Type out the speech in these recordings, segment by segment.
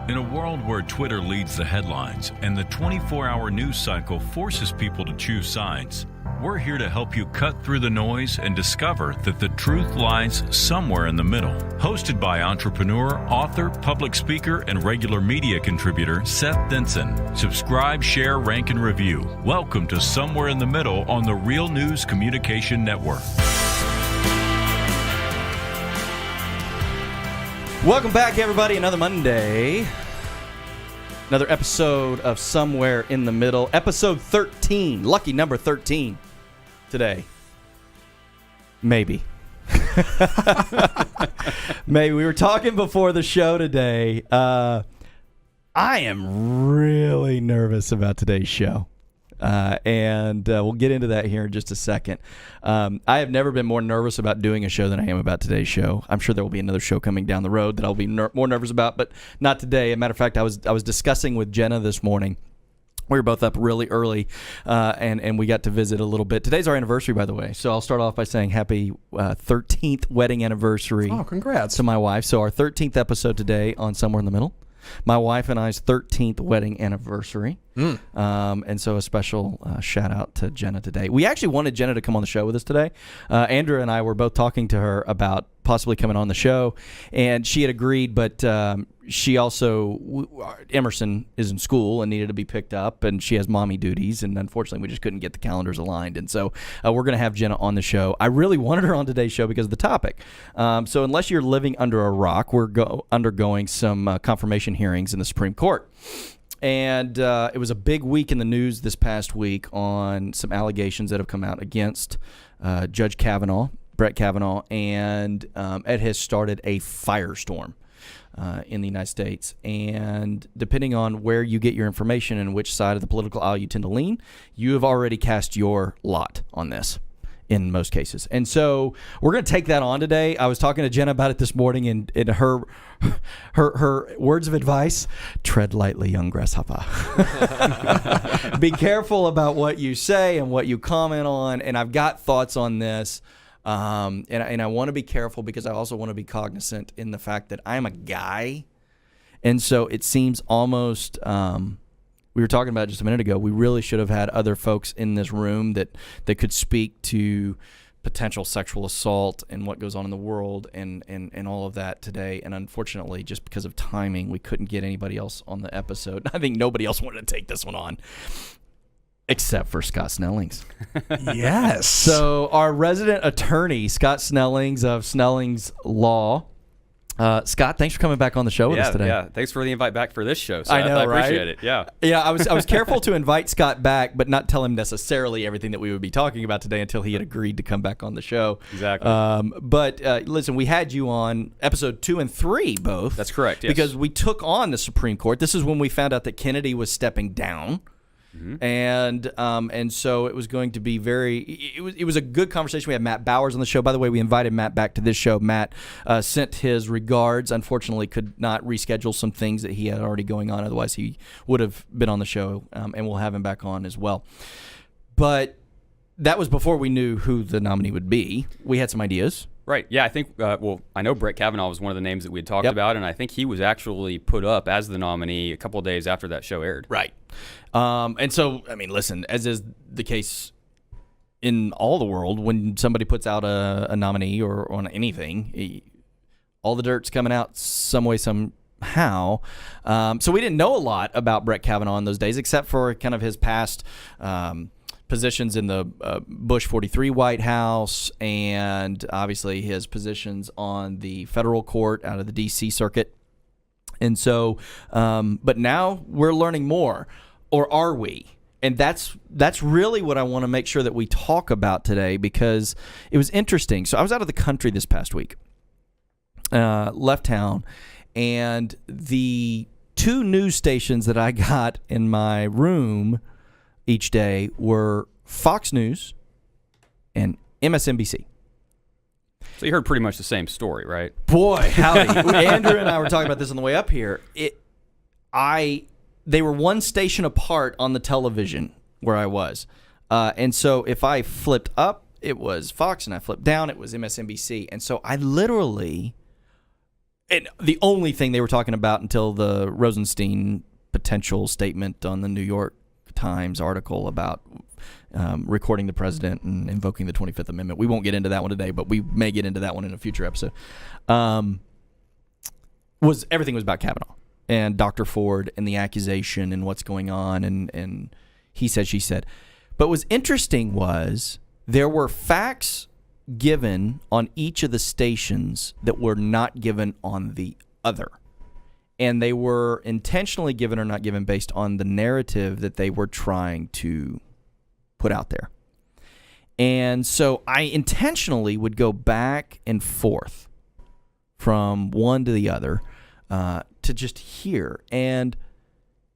In a world where Twitter leads the headlines and the 24-hour news cycle forces people to choose sides, we're here to help you cut through the noise and discover that the truth lies somewhere in the middle. Hosted by entrepreneur, author, public speaker, and regular media contributor Seth Denson. Subscribe, share, rank, and review. Welcome to Somewhere in the Middle on the Real News Communication Network. Welcome back, everybody. Another Monday. Another episode of Somewhere in the Middle. Episode 13. Lucky number 13 today. Maybe. Maybe. We were talking before the show today. I am really nervous about today's show. And we'll get into that here in just a second. I have never been more nervous about doing a show than I am about today's show. I'm sure there will be another show coming down the road that I'll be more nervous about, but not today. As a matter of fact, I was discussing with Jenna this morning. We were both up really early, and we got to visit a little bit. Today's our anniversary, by the way, so I'll start off by saying happy 13th wedding anniversary. Oh, congrats. To my wife. So our 13th episode today on Somewhere in the Middle. My wife and I's 13th wedding anniversary. And so a special shout out to Jenna today. We actually wanted Jenna to come on the show with us today. Andrew and I were both talking to her about possibly coming on the show, and she had agreed, but she also, Emerson is in school and needed to be picked up, and she has mommy duties, and unfortunately we just couldn't get the calendars aligned. And so we're going to have Jenna on the show. I really wanted her on today's show because of the topic. So unless you're living under a rock, we're undergoing some confirmation hearings in the Supreme Court. And it was a big week in the news this past week on some allegations that have come out against Judge Kavanaugh, Brett Kavanaugh, and it has started a firestorm in the United States. And depending on where you get your information and which side of the political aisle you tend to lean, you have already cast your lot on this in most cases. And so we're going to take that on today. I was talking to Jenna about it this morning, and her words of advice: tread lightly, young grasshopper. Be careful about what you say and what you comment on. And I've got thoughts on this. And I want to be careful because I also want to be cognizant in the fact that I'm a guy. And so it seems almost, we were talking about it just a minute ago, we really should have had other folks in this room that could speak to potential sexual assault and what goes on in the world and all of that today. And unfortunately, just because of timing, we couldn't get anybody else on the episode. I think nobody else wanted to take this one on, except for Scott Snellings. Yes. So our resident attorney, Scott Snellings of Snellings Law. Scott, thanks for coming back on the show with us today. Yeah, thanks for the invite back for this show, Seth. I know, I appreciate it. Yeah. Yeah, I was careful to invite Scott back, but not tell him necessarily everything that we would be talking about today until he had agreed to come back on the show. Exactly. But listen, we had you on episode 2 and 3 both. That's correct, yes. Because we took on the Supreme Court. This is when we found out that Kennedy was stepping down. Mm-hmm. And so it was going to be it was a good conversation. We had Matt Bowers on the show. By the way, we invited Matt back to this show. Matt sent his regards. Unfortunately, could not reschedule some things that he had already going on. Otherwise, he would have been on the show, and we'll have him back on as well. But that was before we knew who the nominee would be. We had some ideas. Right. Yeah, I think, I know Brett Kavanaugh was one of the names that we had talked about, and I think he was actually put up as the nominee a couple of days after that show aired. Right. And so, I mean, listen, as is the case in all the world, when somebody puts out a nominee or on anything, all the dirt's coming out some way, somehow. So we didn't know a lot about Brett Kavanaugh in those days, except for kind of his past positions in the Bush 43 White House, and obviously his positions on the federal court out of the D.C. circuit. And so, but now we're learning more, or are we? And that's really what I want to make sure that we talk about today, because it was interesting. So I was out of the country this past week, left town, and the 2 news stations that I got in my room each day were Fox News and MSNBC. So you heard pretty much the same story, right? Boy, howdy. Andrew and I were talking about this on the way up here. They were one station apart on the television where I was. And so if I flipped up, it was Fox, and I flipped down, it was MSNBC. And so I literally and the only thing they were talking about until the Rosenstein potential statement on the New York Times article about recording the president and invoking the 25th Amendment. We won't get into that one today, but we may get into that one in a future episode. Everything was about Kavanaugh and Dr. Ford and the accusation and what's going on and he said, she said. But what was interesting was there were facts given on each of the stations that were not given on the other. And they were intentionally given or not given based on the narrative that they were trying to put out there. And so I intentionally would go back and forth from one to the other to just hear. And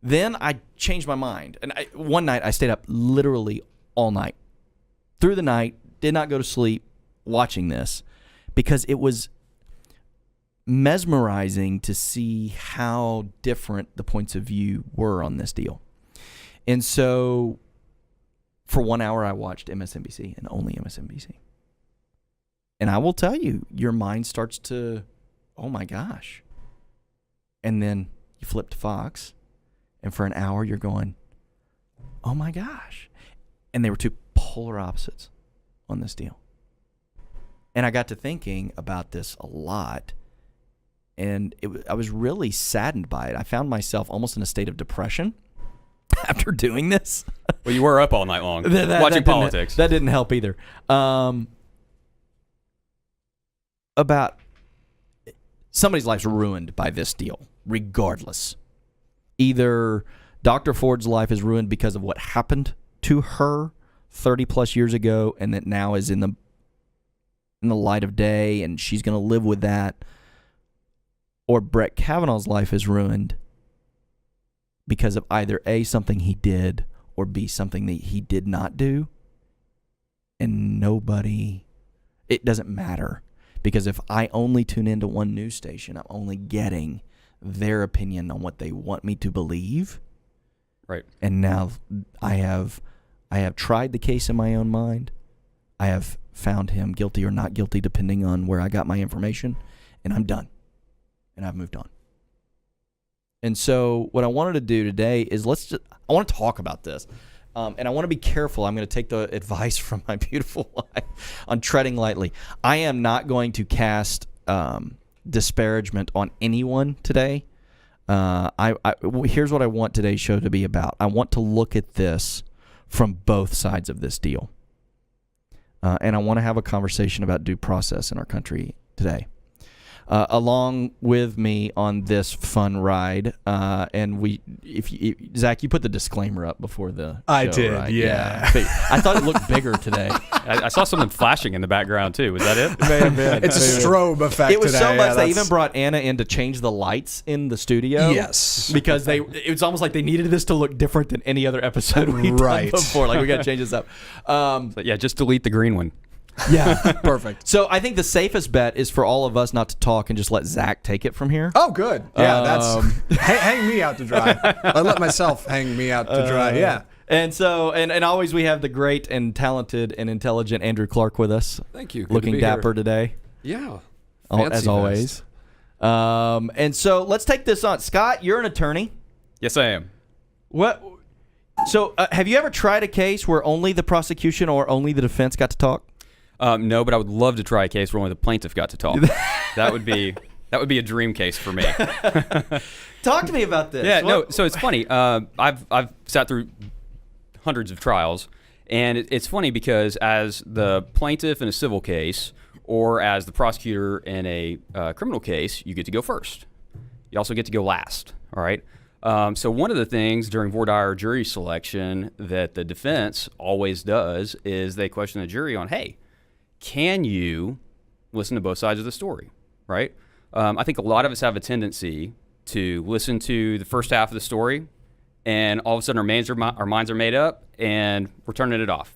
then I changed my mind. And one night I stayed up literally all night. Through the night, did not go to sleep watching this because it was mesmerizing to see how different the points of view were on this deal. And so for 1 hour, I watched MSNBC and only MSNBC. And I will tell you, your mind starts to, oh my gosh. And then you flip to Fox, and for an hour, you're going, oh my gosh. And they were two polar opposites on this deal. And I got to thinking about this a lot, and I was really saddened by it. I found myself almost in a state of depression after doing this. Well, you were up all night long watching politics. That didn't help either. About somebody's life's ruined by this deal, regardless. Either Dr. Ford's life is ruined because of what happened to her 30 plus years ago and that now is in the light of day and she's going to live with that, or Brett Kavanaugh's life is ruined because of either A, something he did, or B, something that he did not do. And it doesn't matter. Because if I only tune into one news station, I'm only getting their opinion on what they want me to believe. Right. And now I have tried the case in my own mind. I have found him guilty or not guilty depending on where I got my information, and I'm done. And I've moved on. And so what I wanted to do today is I want to talk about this. And I want to be careful. I'm going to take the advice from my beautiful wife on treading lightly. I am not going to cast disparagement on anyone today. Here's what I want today's show to be about. I want to look at this from both sides of this deal. And I want to have a conversation about due process in our country today. Along with me on this fun ride, and Zach, you put the disclaimer up before the I show, did, right? yeah. I thought it looked bigger today. I saw something flashing in the background too. Was that it? May have been. It's a strobe effect. It was today. so much they even brought Anna in to change the lights in the studio. Yes, because it was almost like they needed this to look different than any other episode we've right. done before. Like we got to change this up. But yeah, just delete the green one. Yeah, perfect. So I think the safest bet is for all of us not to talk and just let Zach take it from here. Oh, good. Yeah, that's hang me out to dry. I let myself hang me out to dry. Yeah. And so, and always we have the great and talented and intelligent Andrew Clark with us. Thank you. Good looking to be dapper here. today. Yeah. As always. And so let's take this on. Scott, you're an attorney. Yes, I am. What? So have you ever tried a case where only the prosecution or only the defense got to talk? No, but I would love to try a case where only the plaintiff got to talk. That would be a dream case for me. Talk to me about this. Yeah, no. So it's funny. I've sat through hundreds of trials, and it's funny because as the plaintiff in a civil case or as the prosecutor in a criminal case, you get to go first. You also get to go last. All right. So one of the things during voir dire jury selection that the defense always does is they question the jury on, hey, can you listen to both sides of the story, right? I think a lot of us have a tendency to listen to the first half of the story, and all of a sudden our minds are made up, and we're turning it off.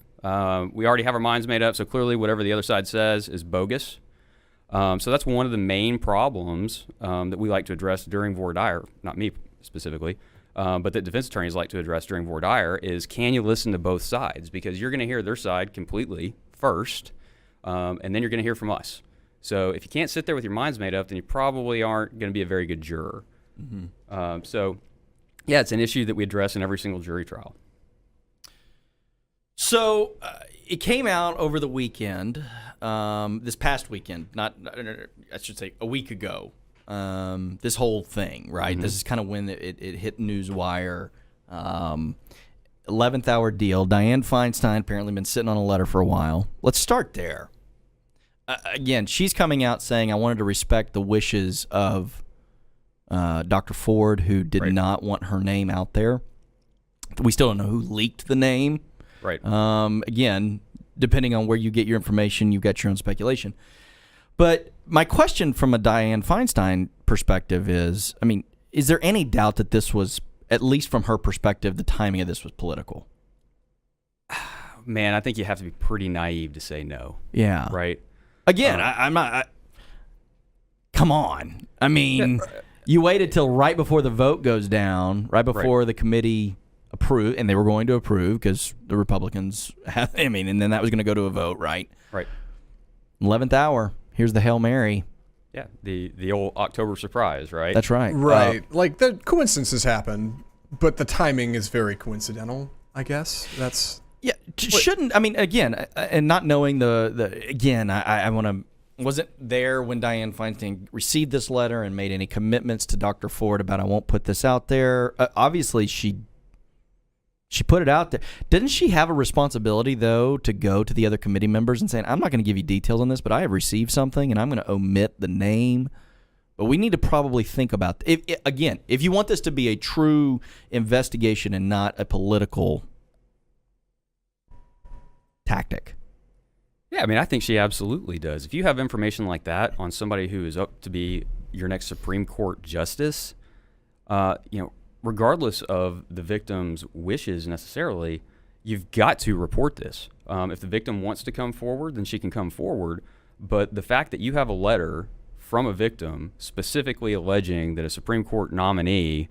We already have our minds made up, so clearly whatever the other side says is bogus. So that's one of the main problems that we like to address during voir dire, not me specifically, but that defense attorneys like to address during voir dire is, can you listen to both sides? Because you're going to hear their side completely first, and then you're going to hear from us. So if you can't sit there with your minds made up, then you probably aren't going to be a very good juror. So, yeah, it's an issue that we address in every single jury trial. So it came out over the weekend, this past weekend, I should say a week ago, this whole thing, right? This is kind of when it hit Newswire. 11th hour deal. Dianne Feinstein apparently been sitting on a letter for a while. Let's start there. Again, she's coming out saying, I wanted to respect the wishes of Dr. Ford, who did not want her name out there. We still don't know who leaked the name. Right. Again, depending on where you get your information, you've got your own speculation. But my question from a Dianne Feinstein perspective is, I mean, is there any doubt that this was, at least from her perspective, the timing of this was political? Man, I think you have to be pretty naive to say no. Yeah. Right? Again, I'm not... come on. I mean, you waited till right before the vote goes down, right before the committee approved, and they were going to approve because the Republicans have... I mean, and then that was going to go to a vote, right? Right. 11th hour. Here's the Hail Mary. Yeah, the old October surprise, right? That's right. Right. Like, the coincidences happen, but the timing is very coincidental, I guess. That's... Yeah, shouldn't... I mean, again, and not knowing again, I want to... Wasn't there when Dianne Feinstein received this letter and made any commitments to Dr. Ford about, I won't put this out there. Obviously, she put it out there. Didn't she have a responsibility, though, to go to the other committee members and saying, I'm not going to give you details on this, but I have received something, and I'm going to omit the name? But we need to probably think about... Again, if you want this to be a true investigation and not a political tactic. Yeah, I mean, I think she absolutely does. If you have information like that on somebody who is up to be your next Supreme Court justice, regardless of the victim's wishes necessarily, you've got to report this. If the victim wants to come forward, then she can come forward. But the fact that you have a letter from a victim specifically alleging that a Supreme Court nominee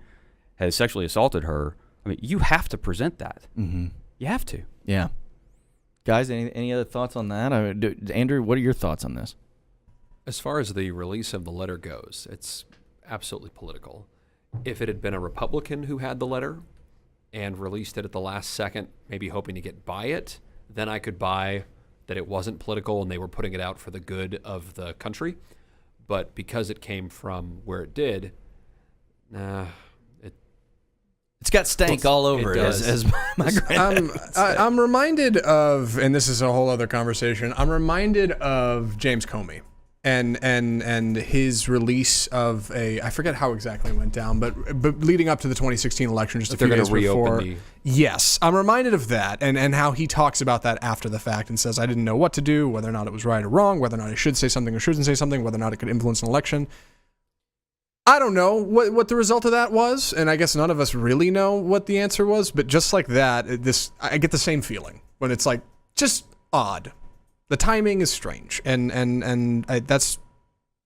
has sexually assaulted her, I mean, you have to present that. Mm-hmm. You have to. Yeah. Guys, any other thoughts on that? Andrew, what are your thoughts on this? As far as the release of the letter goes, it's absolutely political. If it had been a Republican who had the letter and released it at the last second, maybe hoping to get by it, then I could buy that it wasn't political and they were putting it out for the good of the country. But because it came from where it did, it's got stank all over it, as my granddad would say. I'm reminded of, and this is a whole other conversation, I'm reminded of James Comey and his release of I forget how exactly it went down, but leading up to the 2016 election, just a few days before. Yes, I'm reminded of that and how he talks about that after the fact and says, I didn't know what to do, whether or not it was right or wrong, whether or not I should say something or shouldn't say something, whether or not it could influence an election. I don't know what the result of that was, and I guess none of us really know what the answer was, but just like that, I get the same feeling when it's like, just odd. The timing is strange, and that's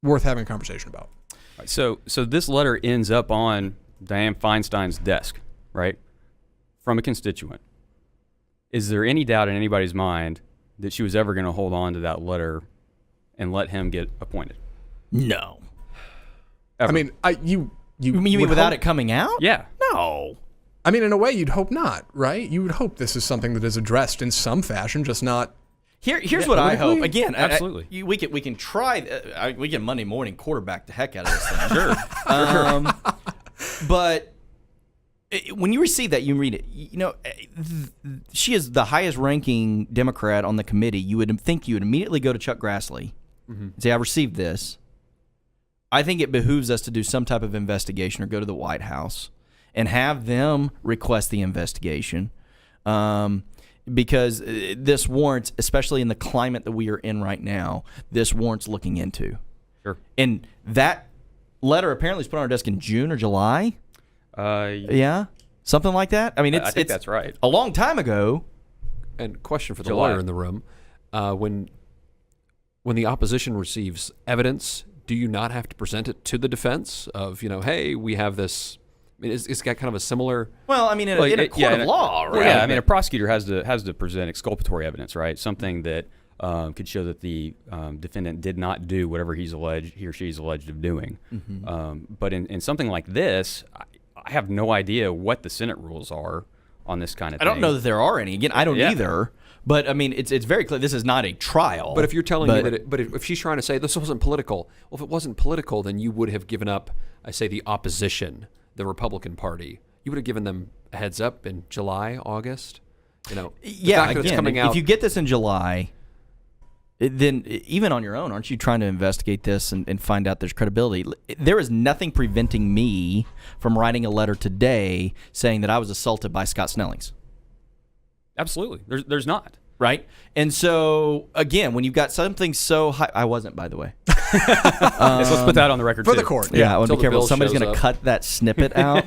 worth having a conversation about. Right, so this letter ends up on Dianne Feinstein's desk, right, from a constituent. Is there any doubt in anybody's mind that she was ever going to hold on to that letter and let him get appointed? No. Ever. I mean, you mean without it coming out? Yeah. No. I mean, in a way, you'd hope not, right? You would hope this is something that is addressed in some fashion, just not. Here's what I hope. Again, absolutely. We can try. We can Monday morning quarterback the heck out of this thing. Sure. But when you receive that, you read it. She is the highest ranking Democrat on the committee. You would think you would immediately go to Chuck Grassley and say, I received this. I think it behooves us to do some type of investigation or go to the White House and have them request the investigation because this warrants, especially in the climate that we are in right now, this warrants looking into. Sure. And that letter apparently was put on our desk in June or July. Yeah, something like that. I mean, I think that's right. A long time ago. And question for the July. lawyer in the room: when the opposition receives evidence, do you not have to present it to the defense of, hey, we have this? I mean, it's got kind of a similar. Well, I mean, in a court of law, right? Yeah, I mean, a prosecutor has to present exculpatory evidence, right? Something that could show that the defendant did not do whatever he or she's alleged of doing. But in something like this, I have no idea what the Senate rules are on this kind of thing. I don't know that there are any. Again, I don't either. But I mean, it's very clear this is not a trial. But if you're telling me that, if she's trying to say this wasn't political, well, if it wasn't political, then you would have given up, I say, the opposition, the Republican Party. You would have given them a heads up in July, August. You know, the fact that it's coming out. If you get this in July, then even on your own, aren't you trying to investigate this and find out there's credibility? There is nothing preventing me from writing a letter today saying that I was assaulted by Scott Snellings. Absolutely. There's not. Right? And so, again, when you've got something so high... I wasn't, by the way. Yes, let's put that on the record, For too. the court. Yeah, I want to Until be careful. the bill Somebody's shows going to up. cut that snippet out.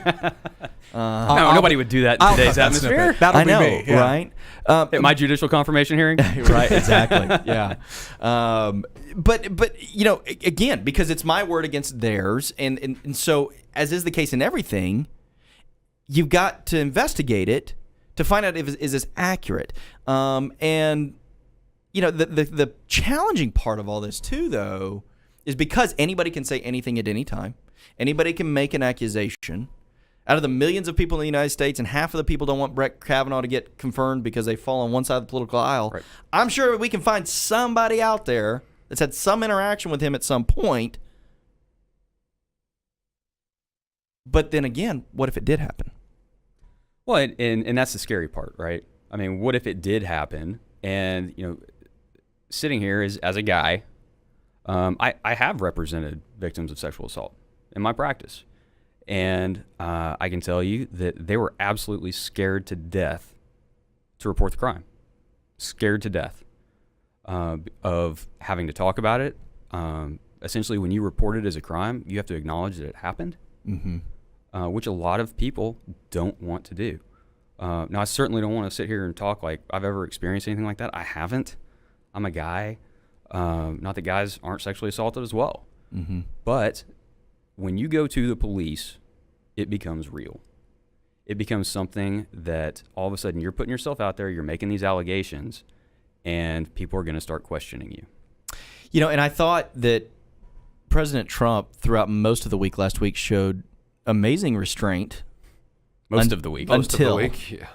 No, nobody would do that in today's atmosphere. That'll I know, be me. Yeah. right? At my judicial confirmation hearing. Right, exactly. Yeah. But you know, again, because it's my word against theirs, and so, as is the case in everything, you've got to investigate it to find out is this accurate. And you know, the challenging part of all this too, though, is because anybody can say anything at any time. Anybody can make an accusation. Out of the millions of people in the United States, and half of the people don't want Brett Kavanaugh to get confirmed because they fall on one side of the political aisle, Right. I'm sure we can find somebody out there that's had some interaction with him at some point. But then again, what if it did happen? Well, and that's the scary part, right? I mean, what if it did happen? And, you know, sitting here as a guy, I have represented victims of sexual assault in my practice. And I can tell you that they were absolutely scared to death to report the crime. Scared to death of having to talk about it. Essentially, when you report it as a crime, you have to acknowledge that it happened, which a lot of people don't want to do. Now, I certainly don't want to sit here and talk like I've ever experienced anything like that. I haven't. I'm a guy. Not that guys aren't sexually assaulted as well. But when you go to the police, it becomes real. It becomes something that all of a sudden you're putting yourself out there, you're making these allegations, and people are going to start questioning you. You know, and I thought that President Trump, throughout most of the week last week, showed amazing restraint. Most of the week. Most of the Until- week, yeah.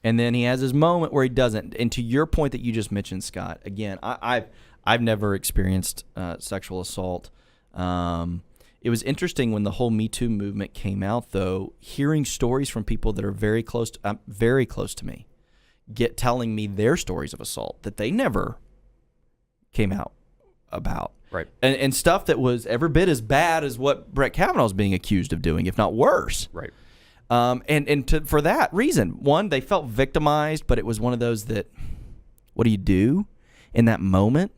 And then he has his moment where he doesn't. And to your point that you just mentioned, Scott, again, I've never experienced sexual assault. It was interesting when the whole Me Too movement came out, though, hearing stories from people that are very close to me, telling me their stories of assault that they never came out about. Right. And stuff that was every bit as bad as what Brett Kavanaugh's being accused of doing, if not worse. Right. For that reason, one, they felt victimized, but it was one of those that, what do you do in that moment?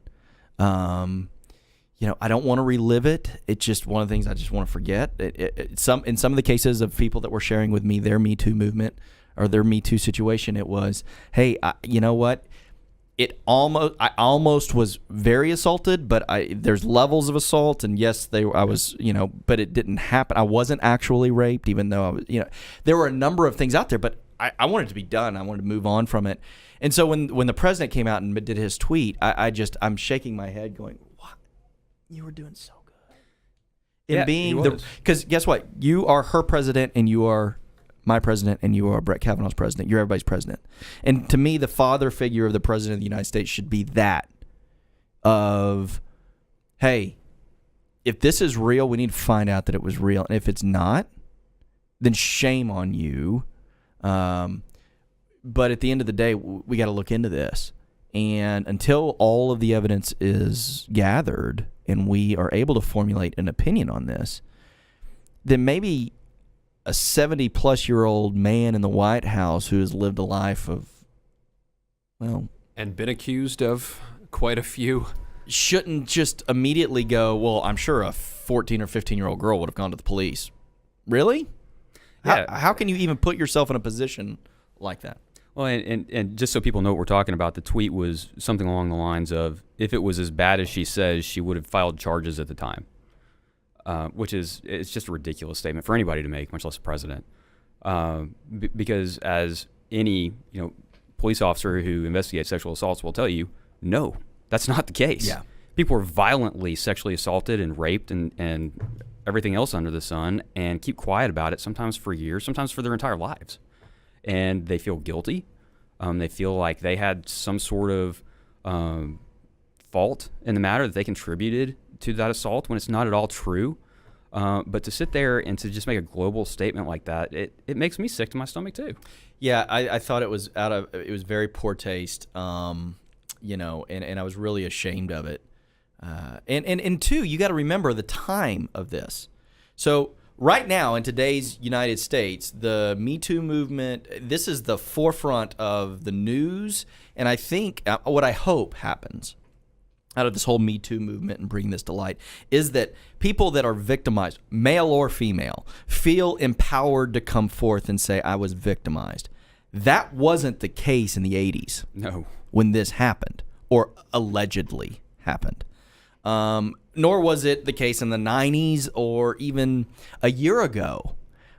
You know, I don't want to relive it. It's just one of the things I just want to forget. In some of the cases of people that were sharing with me their Me Too movement or their Me Too situation, it was, hey, you know what? I almost was very assaulted, but there's levels of assault, and yes, I was, you know, but it didn't happen. I wasn't actually raped, even though I was, you know, there were a number of things out there, but I wanted it to be done. I wanted to move on from it. And so when the president came out and did his tweet, I'm shaking my head, going, "What? You were doing so good." Yeah, being he was. because guess what? You are her president, and you are my president, and you are Brett Kavanaugh's president. You're everybody's president. And to me, the father figure of the president of the United States should be that of, hey, if this is real, we need to find out that it was real. And if it's not, then shame on you. But at the end of the day, we got to look into this. And until all of the evidence is gathered and we are able to formulate an opinion on this, then maybe a 70-plus-year-old man in the White House who has lived a life of, well, And been accused of quite a few. shouldn't just immediately go, well, I'm sure a 14 or 15-year-old girl would have gone to the police. Really? Yeah. How can you even put yourself in a position like that? Well, and just so people know what we're talking about, the tweet was something along the lines of, if it was as bad as she says, she would have filed charges at the time. Which it's just a ridiculous statement for anybody to make, much less a president. Because as any police officer who investigates sexual assaults will tell you, no, That's not the case. Yeah. People are violently sexually assaulted and raped and everything else under the sun and keep quiet about it, sometimes for years, sometimes for their entire lives. And they feel guilty. They feel like they had some sort of fault in the matter, that they contributed to that assault when it's not at all true. But to sit there and to just make a global statement like that, it makes me sick to my stomach too. Yeah, I thought it was very poor taste, and I was really ashamed of it. And two, you got to remember the time of this. So right now in today's United States, the Me Too movement, this is the forefront of the news, and I think what I hope happens out of this whole Me Too movement and bringing this to light is that people that are victimized, male or female, feel empowered to come forth and say, I was victimized. That wasn't the case in the 80s. No. When this happened, or allegedly happened. Nor was it the case in the 90s or even a year ago,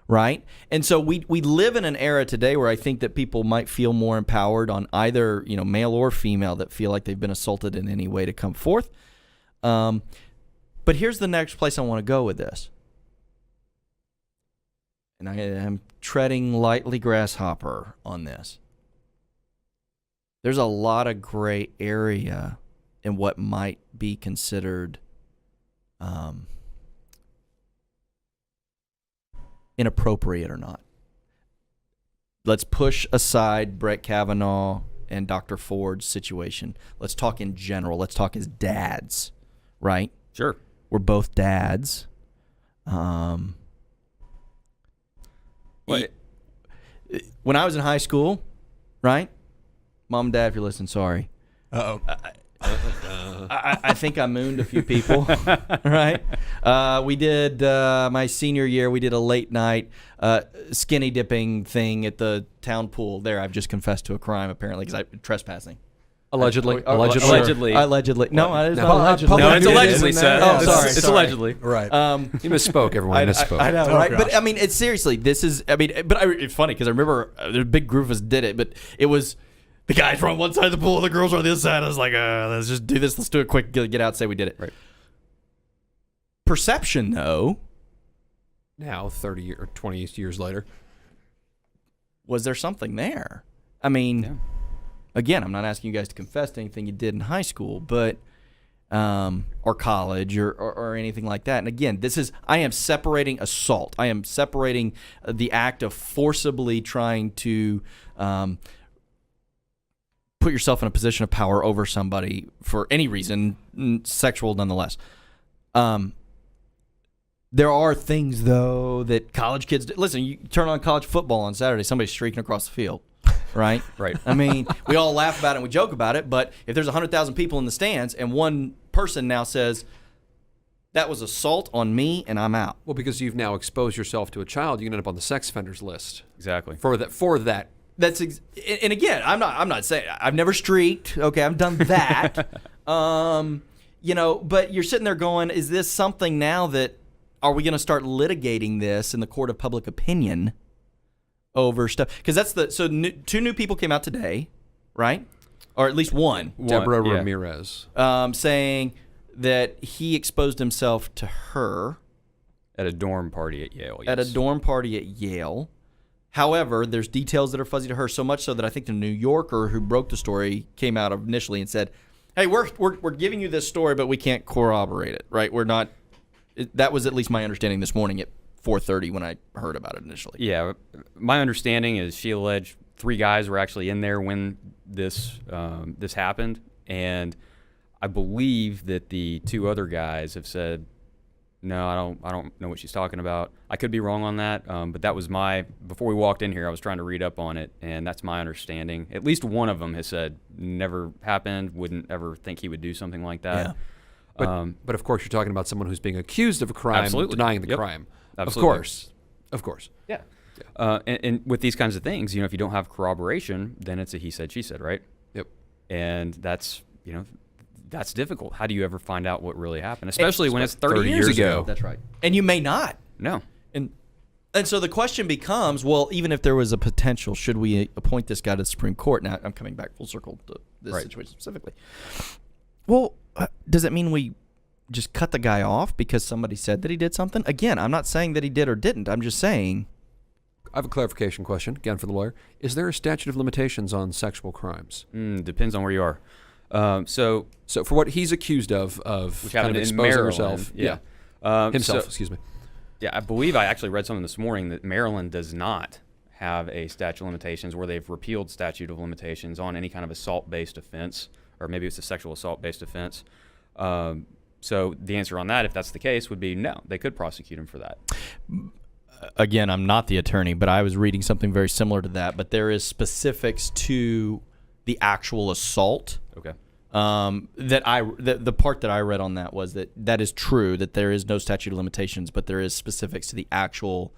right? And so we live in an era today where I think that people might feel more empowered on either, male or female, that feel like they've been assaulted in any way to come forth. But here's the next place I want to go with this. And I am treading lightly grasshopper on this. There's a lot of gray area in what might be considered inappropriate or not. Let's push aside Brett Kavanaugh and Dr. Ford's situation. Let's talk in general. Let's talk as dads, right? Sure. We're both dads. When I was in high school, right? Mom and Dad, if you're listening, sorry. Uh-oh. I think I mooned a few people, right? We did, my senior year, we did a late night skinny dipping thing at the town pool. There, I've just confessed to a crime, apparently, because I'm trespassing. Allegedly. Allegedly. Allegedly. No, it's No, not allegedly. No, it's allegedly, Isn't Seth. that- Oh, sorry. It's allegedly. Right. You misspoke, everyone. You misspoke. I know, Oh, right? gosh. But I mean, it's seriously. This is. I mean, but it's funny because I remember a big group of us did it, but it was the guys were on one side of the pool, the girls were on the other side. I was like, let's just do this. Let's do it quick. Get out, say we did it. Right. Perception, though, Now, 30 or 20 years later. was there something there? I mean, Yeah. again, I'm not asking you guys to confess to anything you did in high school, but or college or anything like that. And again, I am separating assault. I am separating the act of forcibly trying to put yourself in a position of power over somebody for any reason, sexual nonetheless. There are things, though, that college kids do. Listen, you turn on college football on Saturday, somebody's streaking across the field, right? Right. I mean, we all laugh about it and we joke about it, but if there's 100,000 people in the stands and one person now says, that was assault on me and I'm out. Well, because you've now exposed yourself to a child, you can end up on the sex offenders list. Exactly. For that. And again, I'm not saying I've never streaked. Okay, I've done that. But you're sitting there going, is this something now that are we going to start litigating this in the court of public opinion over stuff? Because two new people came out today, right? Or at least one. Deborah yeah. Ramirez. Saying that he exposed himself to her At a dorm party at Yale. at a yes. dorm party at Yale. However, there's details that are fuzzy to her, so much so that I think the New Yorker who broke the story came out initially and said, hey, we're giving you this story, but we can't corroborate it, right? We're not. That was at least my understanding this morning at 4:30 when I heard about it initially. Yeah, my understanding is she alleged 3 guys were actually in there when this happened, and I believe that the 2 other guys have said, no, I don't know what she's talking about. I could be wrong on that, but that was before we walked in here, I was trying to read up on it, and that's my understanding. At least one of them has said never happened, wouldn't ever think he would do something like that. Yeah. But of course, you're talking about someone who's being accused of a crime, Absolutely. denying the Yep. crime. Absolutely. Of course. Yeah. And with these kinds of things, if you don't have corroboration, then it's a he said, she said, right? Yep. And that's difficult. How do you ever find out what really happened? Especially when it's 30 years years ago. ago. That's right. And you may not. No. And so the question becomes, well, even if there was a potential, should we appoint this guy to the Supreme Court? Now, I'm coming back full circle to this Right. situation specifically. Well, does it mean we just cut the guy off because somebody said that he did something? Again, I'm not saying that he did or didn't. I'm just saying. I have a clarification question, again, for the lawyer. Is there a statute of limitations on sexual crimes? Depends on where you are. So for what he's accused of which kind happened of in exposing Maryland, herself. yeah. Himself, So- excuse me. Yeah, I believe I actually read something this morning that Maryland does not have a statute of limitations, where they've repealed statute of limitations on any kind of assault-based offense, or maybe it's a sexual assault-based offense. So the answer on that, if that's the case, would be no. They could prosecute him for that. Again, I'm not the attorney, but I was reading something very similar to that. But there is specifics to the actual assault. Okay. The part that I read on that was that is true, that there is no statute of limitations, but there is specifics to the actual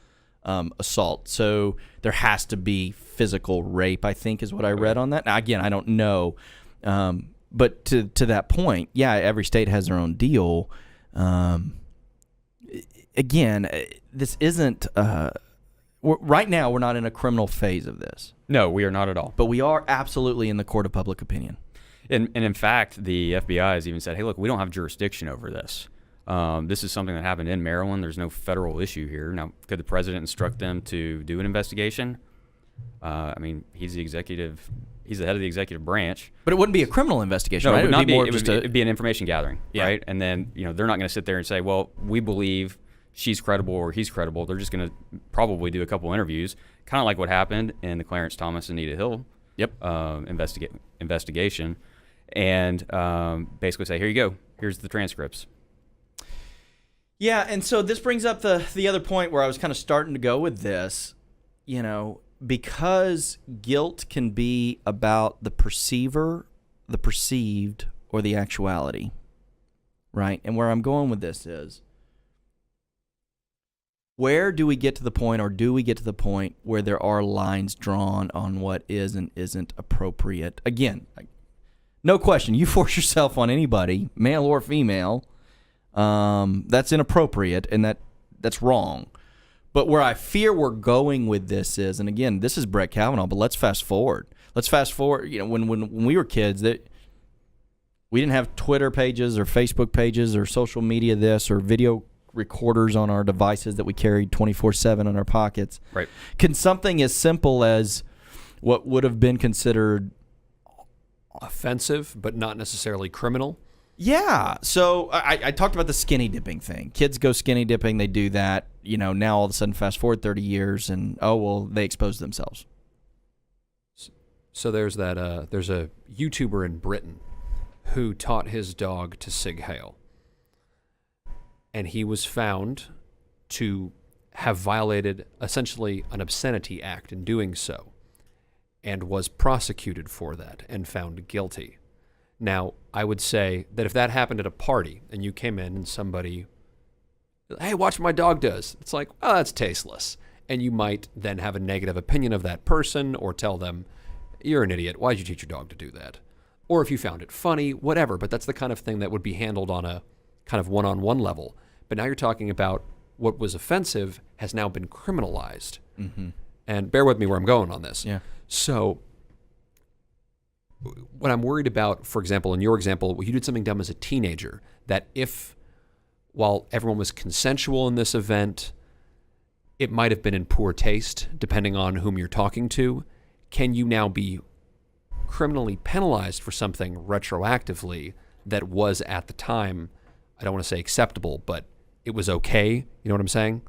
assault. So there has to be physical rape, I think, is what I read on that. Now, again, I don't know, but to that point, yeah, every state has their own deal. Again, this isn't. Right now, we're not in a criminal phase of this, No, we are not at all. but we are absolutely in the court of public opinion. And in fact, the FBI has even said, hey, look, we don't have jurisdiction over this. This is something that happened in Maryland. There's no federal issue here. Now, could the president instruct them to do an investigation? I mean, he's the head of the executive branch. But it wouldn't be a criminal investigation, No, right? it would not be. more It just would be an information gathering, Yeah. right? And then they're not going to sit there and say, well, we believe she's credible or he's credible. They're just going to probably do a couple interviews, kind of like what happened in the Clarence Thomas and Anita Hill investigation, and basically say, here you go. Here's the transcripts. Yeah, and so this brings up the other point where I was kind of starting to go with this, because guilt can be about the perceiver, the perceived, or the actuality, right? And where I'm going with this is, where do we get to the point, or do we get to the point where there are lines drawn on what is and isn't appropriate? Again, no question, you force yourself on anybody, male or female, that's inappropriate, and that's wrong. But where I fear we're going with this is, and again, this is Brett Kavanaugh, but let's fast forward. When we were kids, that we didn't have Twitter pages or Facebook pages or social media this or video recorders on our devices that we carried 24/7 in our pockets. Right. Can something as simple as what would have been considered Offensive, but not necessarily criminal. Yeah. So I talked about the skinny dipping thing. Kids go skinny dipping. They do that. Now all of a sudden, fast forward 30 years, and they expose themselves. So there's that. There's a YouTuber in Britain who taught his dog to sig heil, and he was found to have violated essentially an obscenity act in doing so, and was prosecuted for that and found guilty. Now, I would say that if that happened at a party and you came in and somebody, hey, watch what my dog does, it's like, oh, that's tasteless. And you might then have a negative opinion of that person or tell them, you're an idiot. Why'd you teach your dog to do that? Or if you found it funny, whatever. But that's the kind of thing that would be handled on a kind of one-on-one level. But now you're talking about what was offensive has now been criminalized. Mm-hmm. And bear with me where I'm going on this. Yeah. So what I'm worried about, for example, in your example, you did something dumb as a teenager, that while everyone was consensual in this event, it might have been in poor taste, depending on whom you're talking to. Can you now be criminally penalized for something retroactively that was at the time, I don't want to say acceptable, but it was okay? You know what I'm saying?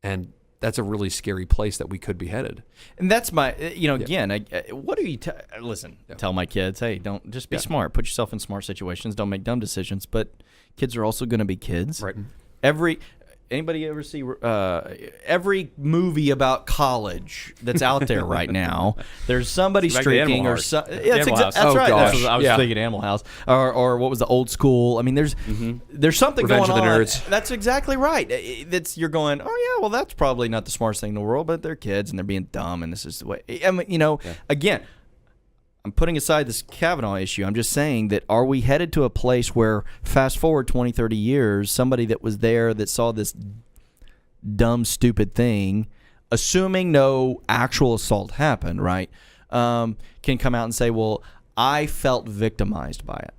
And that's a really scary place that we could be headed. And that's my, again, what do you tell my kids, hey, don't just be smart. Put yourself in smart situations. Don't make dumb decisions. But kids are also going to be kids. Right. Anybody ever see every movie about college that's out there right now? There's somebody streaking or something. Yeah, that's right. Gosh. I was thinking Animal House or what was the Old School? I mean, there's something Revenge going of the on. Nerds. That's exactly right. You're going, oh yeah, well that's probably not the smartest thing in the world, but they're kids and they're being dumb, and this is the way. I mean, again. I'm putting aside this Kavanaugh issue. I'm just saying that are we headed to a place where fast forward 20, 30 years, somebody that was there that saw this dumb, stupid thing, assuming no actual assault happened, right, can come out and say, well, I felt victimized by it.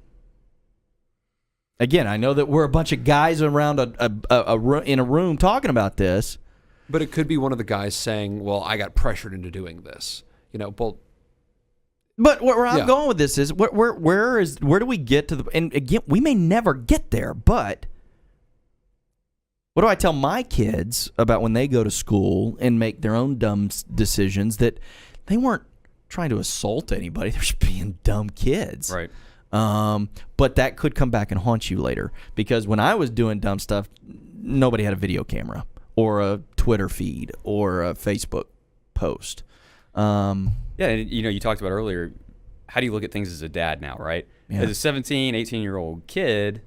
Again, I know that we're a bunch of guys around in a room talking about this. But it could be one of the guys saying, well, I got pressured into doing this. But where I'm going with this is where do we get to and again, we may never get there, but what do I tell my kids about when they go to school and make their own dumb decisions that they weren't trying to assault anybody, they're just being dumb kids. Right. But that could come back and haunt you later, because when I was doing dumb stuff, nobody had a video camera or a Twitter feed or a Facebook post. And you talked about earlier, how do you look at things as a dad now, right? Yeah. As a 17, 18-year-old kid,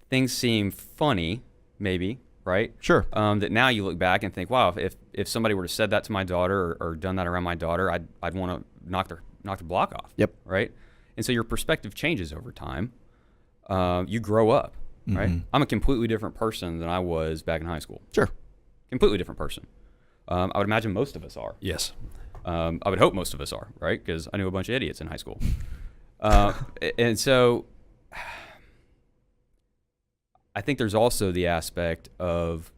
things seem funny, maybe, right? Sure. That now you look back and think, wow, if somebody were to said that to my daughter or done that around my daughter, I'd want to knock the block off. Yep. Right? And so your perspective changes over time. You grow up, right? Mm-hmm. I'm a completely different person than I was back in high school. Sure. Completely different person. I would imagine most of us are. yes. I would hope most of us are, right? Because I knew a bunch of idiots in high school. And so I think there's also the aspect of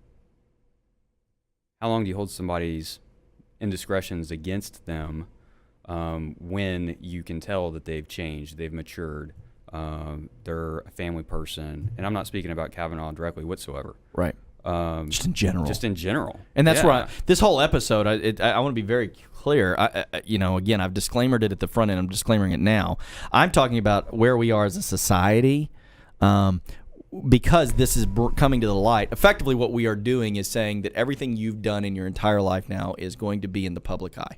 how long do you hold somebody's indiscretions against them when you can tell that they've changed, they've matured, they're a family person. And I'm not speaking about Kavanaugh directly whatsoever. Right. Just in general. Just in general. And that's why this whole episode, I want to be very clear. Again, I've disclaimered it at the front end. I'm disclaimering it now. I'm talking about where we are as a society, because this is coming to the light. Effectively, what we are doing is saying that everything you've done in your entire life now is going to be in the public eye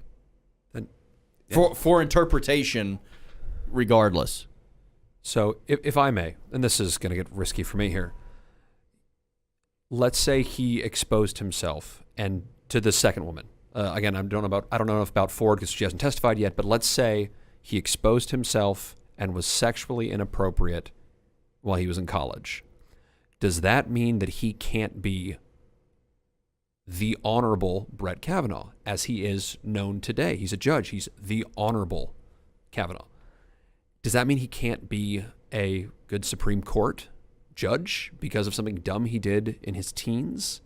for interpretation, regardless. So if I may, and this is going to get risky for me here, let's say he exposed himself and to the second woman. Again, I don't know about Ford because she hasn't testified yet, but let's say he exposed himself and was sexually inappropriate while he was in college. Does that mean that he can't be the Honorable Brett Kavanaugh, as he is known today? He's a judge. He's the Honorable Kavanaugh. Does that mean he can't be a good Supreme Court judge because of something dumb he did in his teens?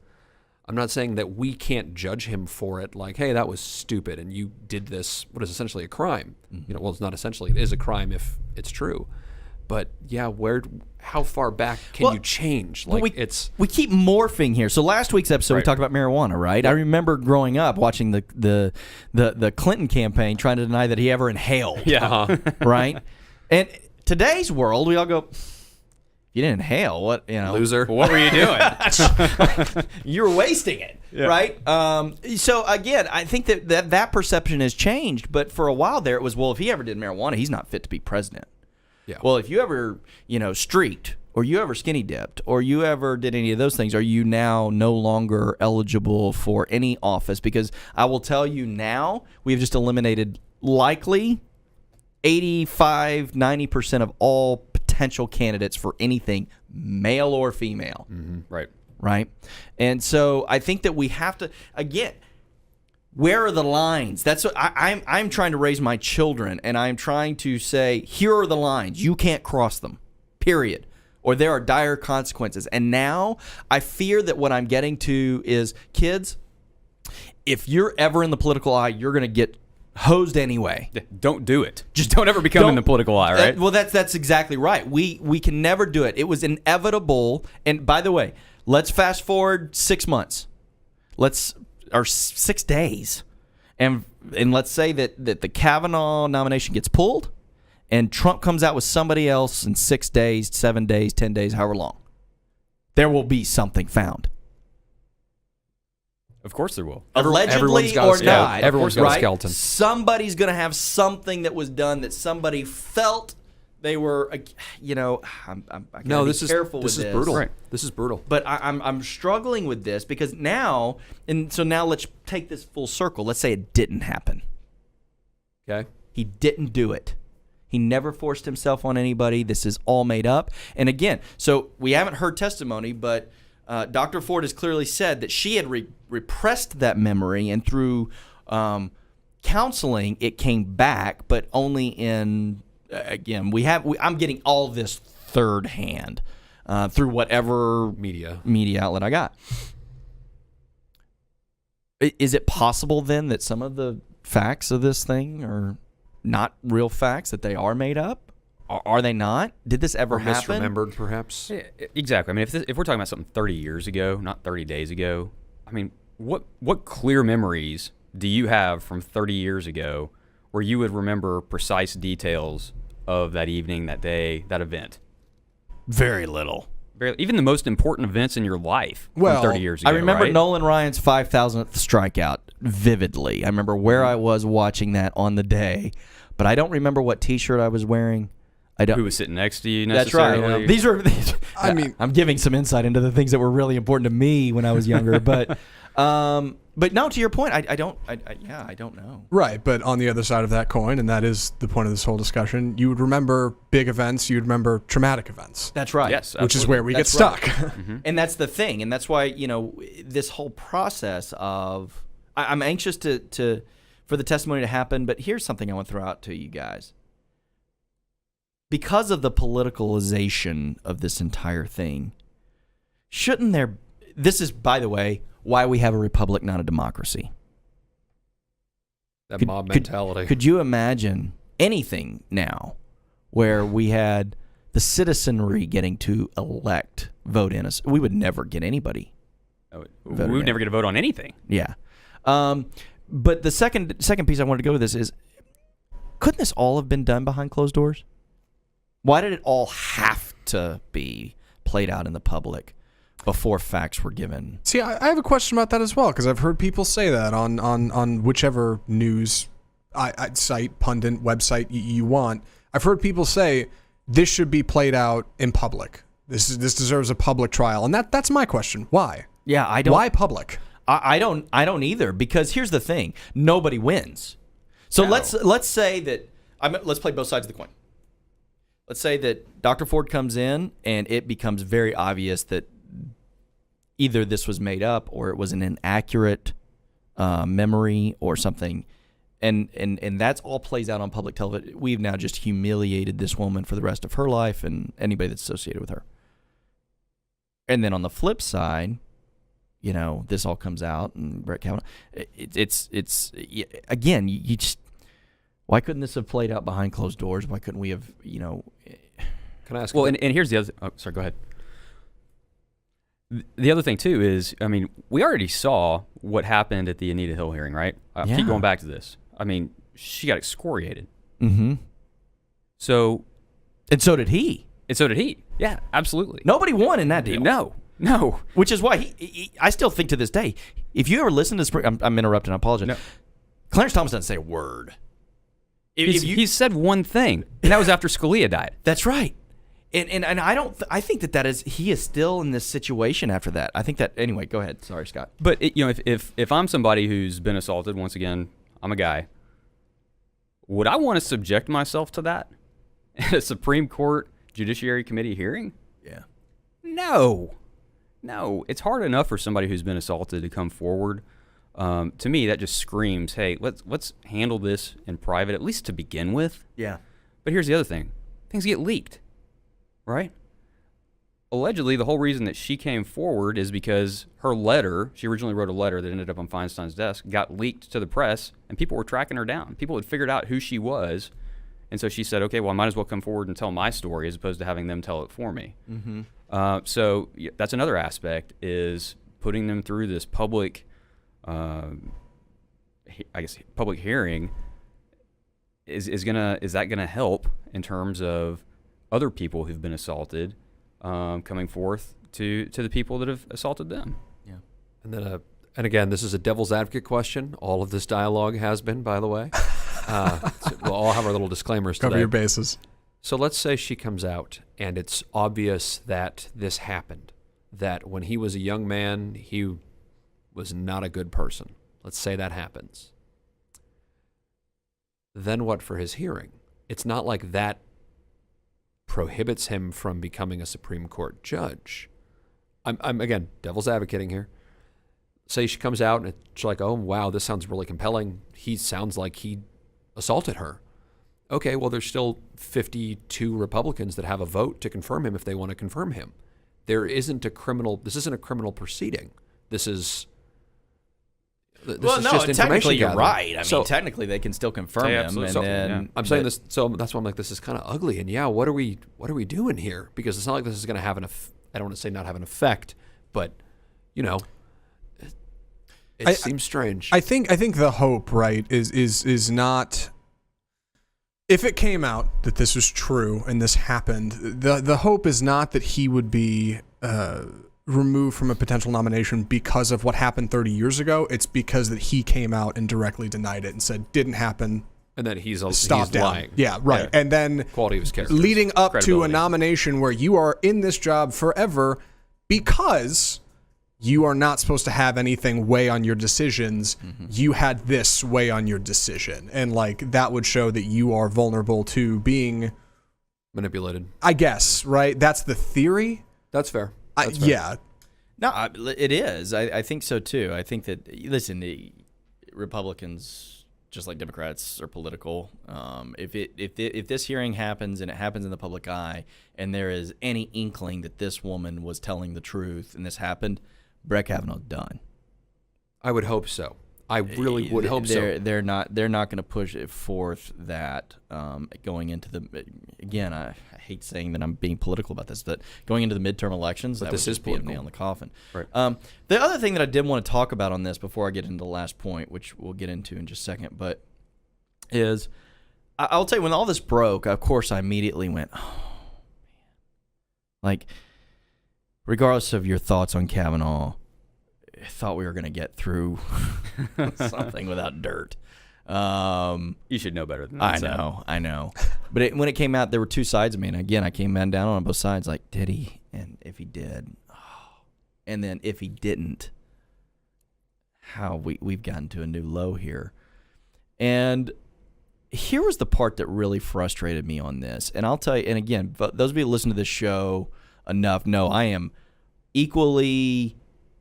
I'm not saying that we can't judge him for it, like, hey, that was stupid and you did this, what is essentially a crime. Mm-hmm. Well, it's not essentially, it is a crime if it's true. But yeah, how far back can you change? Like, we keep morphing here. So last week's episode we talked about marijuana, right? I remember growing up watching the Clinton campaign trying to deny that he ever inhaled. Yeah. Right? And today's world, we all go, you didn't inhale, what, loser. What were you doing? You're wasting it, right? So again, I think that perception has changed, but for a while there it was, well, if he ever did marijuana, he's not fit to be president. Yeah. Well, if you ever, streaked, or you ever skinny dipped, or you ever did any of those things, are you now no longer eligible for any office? Because I will tell you now, we've just eliminated likely 85, 90% of all potential candidates for anything, male or female. Mm-hmm. Right. Right? And so I think that we have to, again, where are the lines? That's what I'm trying to raise my children, and I'm trying to say, here are the lines. You can't cross them, period. Or there are dire consequences. And now I fear that what I'm getting to is, kids, if you're ever in the political eye, you're going to get hosed anyway. Don't do it. Just don't ever become in the political eye, right? Well, that's exactly right. We can never do it. It was inevitable. And by the way, let's fast forward 6 months. Or 6 days. And let's say that the Kavanaugh nomination gets pulled and Trump comes out with somebody else in 6 days, 7 days, 10 days, however long. There will be something found. Of course there will. Allegedly or not. Everyone's got a skeleton. Somebody's going to have something that was done that somebody felt they were, I'm careful with this. This is brutal. Right. This is brutal. But I'm struggling with this because now, and so now let's take this full circle. Let's say it didn't happen. Okay. He didn't do it. He never forced himself on anybody. This is all made up. And again, so we haven't heard testimony, but Dr. Ford has clearly said that she had repressed that memory, and through counseling, it came back, but only in, again, I'm getting all of this third hand. through whatever Media. outlet I got. Is it possible then that some of the facts of this thing are not real facts, that they are made up? Are they not? Did this ever happen? Misremembered, perhaps? Yeah, exactly. I mean, if we're talking about something 30 years ago, not 30 days ago, I mean, what clear memories do you have from 30 years ago where you would remember precise details of that evening, that day, that event? Very little. Even the most important events in your life Well, from 30 years ago, I remember right? Nolan Ryan's 5,000th strikeout vividly. I remember where I was watching that on the day, but I don't remember what T-shirt I was wearing. I don't. Who was sitting next to you That's necessarily. right. I mean, I'm giving some insight into the things that were really important to me when I was younger, but no, to your point, I don't know. right. But on the other side of that coin, and that is the point of this whole discussion, you would remember big events, you would remember traumatic events. That's right. Yes, Which is absolutely. where we That's get stuck. And that's the thing, and that's why this whole process of I'm anxious to for the testimony to happen. But here's something I want to throw out to you guys. Because of the politicalization of this entire thing, shouldn't there? This is, by the way, why we have a republic, not a democracy. That mob mentality. Could you imagine anything now where we had the citizenry getting to vote in us? We would never get anybody. We would never get a vote on anything. Yeah. But the second piece I wanted to go with this is, couldn't this all have been done behind closed doors? Why did it all have to be played out in the public before facts were given? See, I have a question about that as well, because I've heard people say that on whichever news site, pundit, website you want. I've heard people say this should be played out in public. This deserves a public trial, and that's my question. Why? Yeah, I don't. Why public? I don't either, because here's the thing: nobody wins. So No. let's say that let's play both sides of the coin. Let's say that Dr. Ford comes in and it becomes very obvious that either this was made up or it was an inaccurate memory or something, and that's all plays out on public television. We've now just humiliated this woman for the rest of her life and anybody that's associated with her. And then on the flip side, this all comes out and Brett Kavanaugh. It's again, you just. Why couldn't this have played out behind closed doors? Why couldn't we have, Can I ask? Well, and here's the other. Oh, sorry. Go ahead. The other thing too is, I mean, we already saw what happened at the Anita Hill hearing, right? I Yeah. keep going back to this. I mean, she got excoriated. Mm-hmm. So, And so did he. and so did he. Yeah, absolutely. Nobody won in that deal. No. Which is why I still think to this day, if you ever listen to this, I'm interrupting, I apologize. No. Clarence Thomas doesn't say a word. He said one thing, and that was after Scalia died. That's right. And I think that he is still in this situation after that. I think that, anyway, go ahead. Sorry, Scott. But if I'm somebody who's been assaulted, once again, I'm a guy. Would I want to subject myself to that at a Supreme Court Judiciary Committee hearing? Yeah. No. It's hard enough for somebody who's been assaulted to come forward. To me, that just screams, hey, let's handle this in private, at least to begin with. Yeah. But here's the other thing. Things get leaked, right? Allegedly, the whole reason that she came forward is because her letter, she originally wrote a letter that ended up on Feinstein's desk, got leaked to the press, and people were tracking her down. People had figured out who she was, and so she said, okay, well, I might as well come forward and tell my story as opposed to having them tell it for me. Mm-hmm. So that's another aspect, is putting them through this public public hearing. Is that gonna help in terms of other people who've been assaulted coming forth to the people that have assaulted them? Yeah. And then, and again, this is a devil's advocate question. All of this dialogue has been, by the way. So we'll all have our little disclaimers today. Cover your bases. So let's say she comes out and it's obvious that this happened, that when he was a young man, he was not a good person. Let's say that happens. Then what for his hearing? It's not like that prohibits him from becoming a Supreme Court judge. I'm again, devil's advocating here. Say she comes out and it's like, oh, wow, this sounds really compelling. He sounds like he assaulted her. Okay, well, there's still 52 Republicans that have a vote to confirm him if they want to confirm him. This isn't a criminal proceeding. This is just technically information you're gathering. right. I mean, technically they can still confirm him. absolutely. And So, then I'm saying this, so that's why I'm like, this is kind of ugly. And what are we doing here? Because it's not like this is going to have I don't want to say not have an effect, but it seems strange. I think the hope, right, is not, if it came out that this was true and this happened, the hope is not that he would be removed from a potential nomination because of what happened 30 years ago. It's because that he came out and directly denied it and said didn't happen. And then he's down. lying. Yeah, right. Yeah. And then quality of his character, leading up to a nomination where you are in this job forever because you are not supposed to have anything weigh on your decisions. Mm-hmm. You had this weigh on your decision. And like that would show that you are vulnerable to being manipulated. I guess, right? That's the theory. That's fair. Yeah. No, it is. I think so too. I think that, listen, the Republicans, just like Democrats, are political. If this hearing happens and it happens in the public eye, and there is any inkling that this woman was telling the truth and this happened, Brett Kavanaugh's done. I would hope so. I really would hope so. They're not going to push it forth that going into the, again, I hate saying that I'm being political about this, but going into the midterm elections, but that this would is just be a political. nail in the coffin. Right. The other thing that I did want to talk about on this before I get into the last point, which we'll get into in just a second, but is I'll tell you, when all this broke, of course I immediately went, oh, man. Like, regardless of your thoughts on Kavanaugh, I thought we were going to get through something without dirt. You should know better than that. I know. But when it came out, there were two sides of me. And again, I came down on both sides. Like, did he? And if he did, and then if he didn't, how we've gotten to a new low here. And here was the part that really frustrated me on this. And I'll tell you, and again, those of you who listen to this show enough know I am equally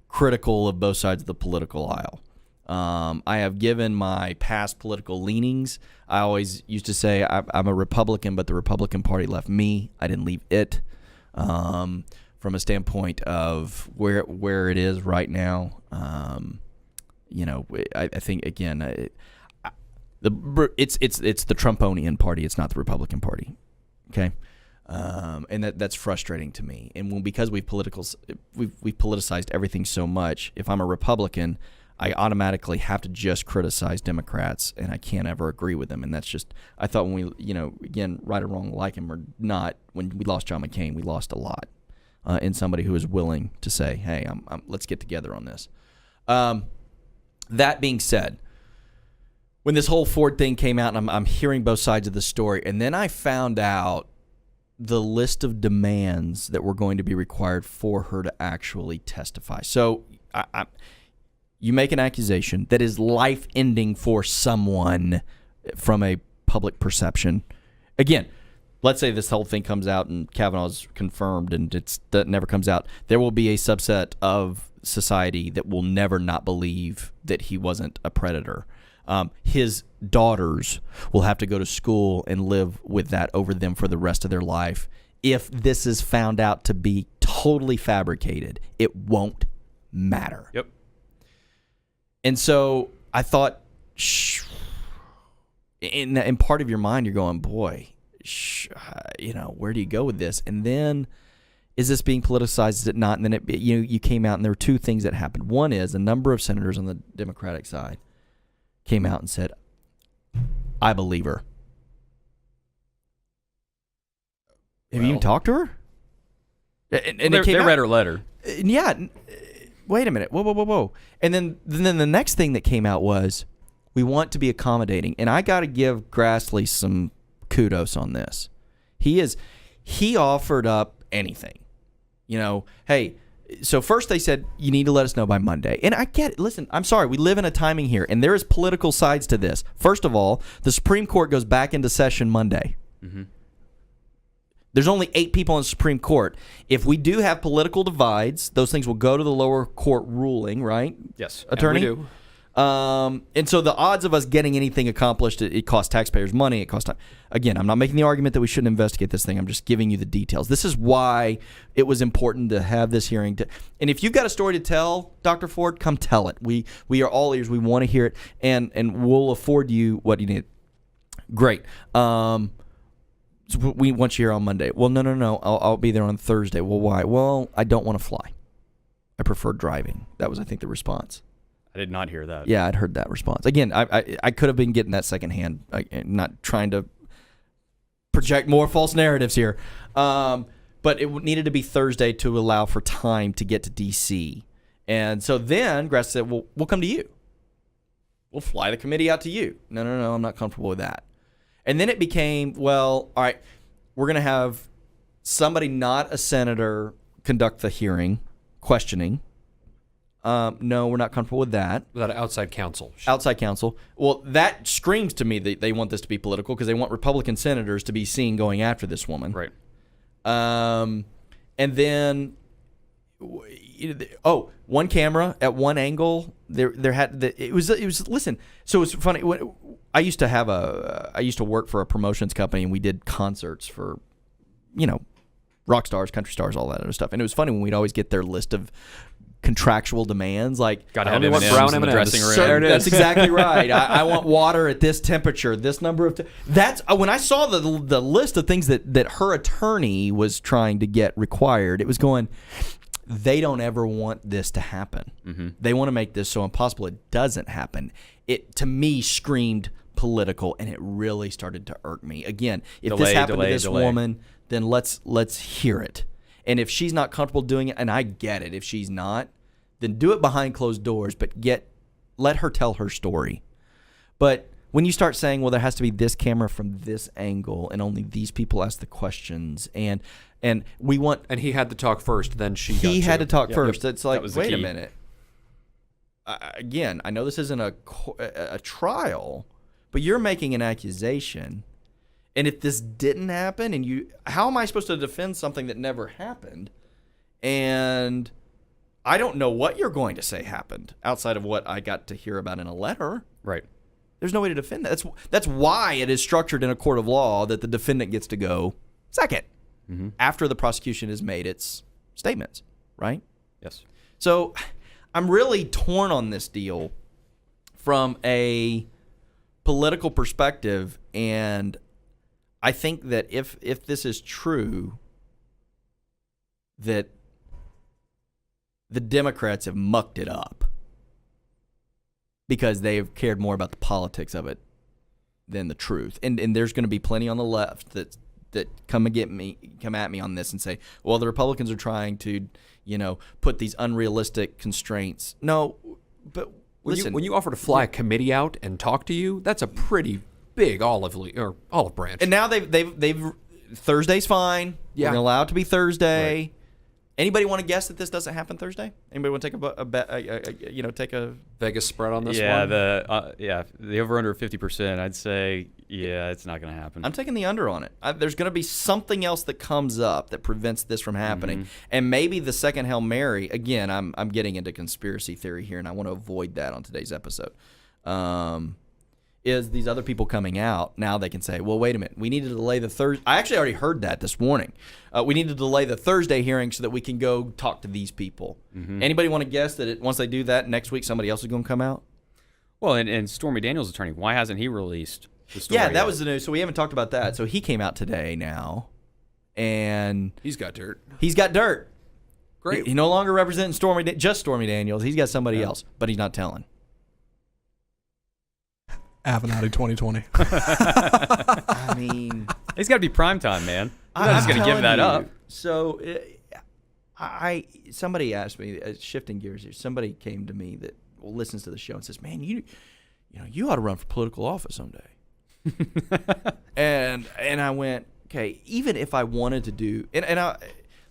critical of both sides of the political aisle. I have given my past political leanings. I always used to say I'm a Republican, but the Republican Party left me. I didn't leave it. From a standpoint of where it is right now, I think again, it's the Trumponian Party. It's not the Republican Party. Okay. And that's frustrating to me. And because we've politicized everything so much, if I'm a Republican, I automatically have to just criticize Democrats, and I can't ever agree with them. And that's just, I thought when we, again, right or wrong, like him or not, when we lost John McCain, we lost a lot in somebody who was willing to say, hey, let's get together on this. That being said, when this whole Ford thing came out, and I'm hearing both sides of the story, and then I found out the list of demands that were going to be required for her to actually testify. So you make an accusation that is life-ending for someone from a public perception. Again, let's say this whole thing comes out and Kavanaugh's confirmed and that never comes out. There will be a subset of society that will never not believe that he wasn't a predator. His daughters will have to go to school and live with that over them for the rest of their life. If this is found out to be totally fabricated, it won't matter. Yep. And so I thought, in part of your mind, you're going, boy, where do you go with this? And then, is this being politicized? Is it not? And then you came out, and there were two things that happened. One is a number of senators on the Democratic side came out and said, I believe her. Have you even talked to her? And they read her letter. Yeah. Wait a minute. Whoa. And then the next thing that came out was, we want to be accommodating. And I got to give Grassley some kudos on this. He offered up anything. Hey, so first they said, you need to let us know by Monday. And I get it. Listen, I'm sorry. We live in a timing here, and there is political sides to this. First of all, the Supreme Court goes back into session Monday. Mm-hmm. There's only 8 people in the Supreme Court. If we do have political divides, those things will go to the lower court ruling, right? Yes. Attorney? And we And so the odds of us getting anything accomplished, it costs taxpayers money. It costs time. Again, I'm not making the argument that we shouldn't investigate this thing. I'm just giving you the details. This is why it was important to have this hearing. And if you've got a story to tell, Dr. Ford, come tell it. We are all ears. We want to hear it, and we'll afford you what you need. Great. So we want you here on Monday. Well, no. I'll be there on Thursday. Well, why? Well, I don't want to fly. I prefer driving. That was, I think, the response. I did not hear that. Yeah, I'd heard that response. Again, I could have been getting that secondhand. Not trying to project more false narratives here. But it needed to be Thursday to allow for time to get to D.C. And so then Grass said, well, we'll come to you. We'll fly the committee out to you. No, I'm not comfortable with that. And then it became, well, all right, we're going to have somebody not a senator conduct the hearing, questioning. No, we're not comfortable with that. Without outside counsel. Outside counsel. Well, that screams to me that they want this to be political because they want Republican senators to be seen going after this woman. Right. And then, one camera at one angle. It was. Listen. So it's funny. I used to work for a promotions company, and we did concerts for, rock stars, country stars, all that other stuff. And it was funny when we'd always get their list of contractual demands, like gotta have want M&Ms brown in the M&Ms. dressing room. There it is. That's exactly right. I want water at this temperature, this number of. That's when I saw the list of things that her attorney was trying to get required. It was going. They don't ever want this to happen. Mm-hmm. They want to make this so impossible it doesn't happen. It to me screamed political, and it really started to irk me. Again, if this happened to this woman, then let's hear it. And if she's not comfortable doing it, and I get it, if she's not, then do it behind closed doors, but let her tell her story. But when you start saying, well, there has to be this camera from this angle, and only these people ask the questions, and we want... And he had to talk first, then he had to talk first. Yep. It's like, wait a key. minute. Again, I know this isn't a trial, but you're making an accusation. And if this didn't happen, how am I supposed to defend something that never happened? And I don't know what you're going to say happened outside of what I got to hear about in a letter. Right. There's no way to defend that. That's why it is structured in a court of law that the defendant gets to go second after the prosecution has made its statements, right? Yes. So I'm really torn on this deal from a political perspective, and I think that if this is true, that the Democrats have mucked it up because they have cared more about the politics of it than the truth. And there's going to be plenty on the left that come at me on this and say, well, the Republicans are trying to, put these unrealistic constraints. No, but listen, when you offer to fly a committee out and talk to you, that's a pretty big olive branch. And now they've Thursday's fine. Yeah. We're gonna allow it to be Thursday. Right. Anybody want to guess that this doesn't happen Thursday? Anybody want to take a bet? Take a Vegas spread on this one? Yeah, the over under 50%. I'd say it's not going to happen. I'm taking the under on it. There's going to be something else that comes up that prevents this from happening, and maybe the second Hail Mary. Again, I'm getting into conspiracy theory here, and I want to avoid that on today's episode. Is these other people coming out, now they can say, well, wait a minute, we need to delay the Thursday. I actually already heard that this morning. We need to delay the Thursday hearing so that we can go talk to these people. Anybody want to guess that once they do that, next week somebody else is going to come out? Well, and Stormy Daniels' attorney, why hasn't he released the story Yeah, that yet? was the news. So we haven't talked about that. So he came out today now, and He's got dirt. he's got dirt. Great. He no longer represents just Stormy Daniels. He's got somebody else, but he's not telling. Avenatti 2020. I mean, He's got to be primetime, man. He's not just going to give that up. So, somebody asked me, shifting gears here. Somebody came to me that listens to the show and says, "Man, you ought to run for political office someday." and I went, okay. Even if I wanted to do,